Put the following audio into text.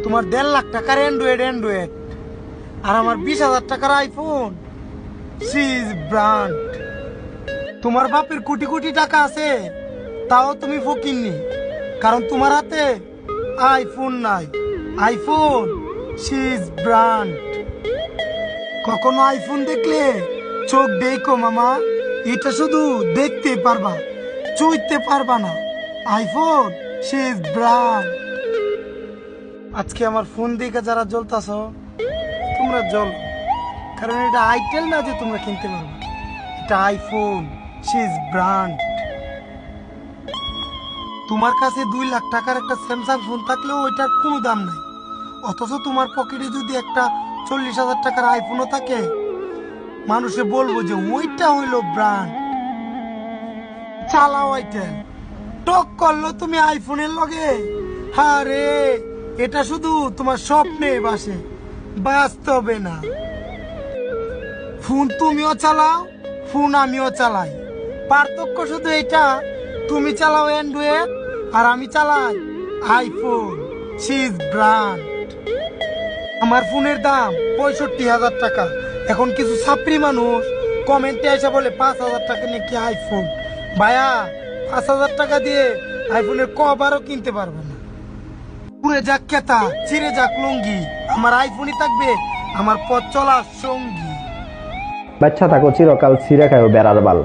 তোমার 1.5 লাখ টাকার অ্যান্ড্রয়েড আর আমার 20,000 টাকার আইফোন সিজ ব্র্যান্ড। তোমার বাপের কোটি কোটি টাকা আছে, তাও তুমি ফকিরনি, কারণ তোমার হাতে আইফোন নাই। আইফোন সিজ ব্র্যান্ড। কখনো আইফোন দেখলে চোখ দেখো মামা, এটা শুধু দেখতে পারবা, চুইতে পারবা না। আইফোন সিজ ব্র্যান্ড। আজকে আমার ফোন দেখে যারা জ্বলতাছ, তোমরা জ্বলো, কারণ এটা আইটেল না যে তোমরা কিনতে পারবে, এটা আইফোন সিজ ব্র্যান্ড। তোমার কাছে 2 লাখ টাকার একটা স্যামসাং ফোন থাকলেও ওইটার কোনো দাম নাই, অথচ তোমার পকেটে যদি একটা 40,000 টাকার আইফোনও থাকে, মানুষে বলবো যে ওইটা হইলো ব্র্যান্ড। চালাও আইটেল, টক করলো তুমি আইফোনের লগে। আরে এটা শুধু তোমার স্বপ্নে বাসে, বাস্তবে না। ফোন তুমিও চালাও, ফোন আমিও চালাই, পার্থক্য শুধু এটা, তুমি চালাও অ্যান্ড্রয়েড আর আমি চালাই আইফোন সিজ ব্র্যান্ড। আমার ফোনের দাম 65,000 টাকা। এখন কিছু ছাত্রী মানুষ কমেন্টে এসে বলে 5,000 টাকা নাকি আইফোন। ভাইয়া, 5,000 টাকা দিয়ে আইফোনের কভারও কিনতে পারবে না। পুরে যাক কেতা, ছিঁড়ে যাক লুঙ্গি, আমার আইফোনই থাকবে আমার পথ চলার সঙ্গী। বাচ্চা থাকো চিরকাল ছিঁড়ে খাও বেড়ার বাল।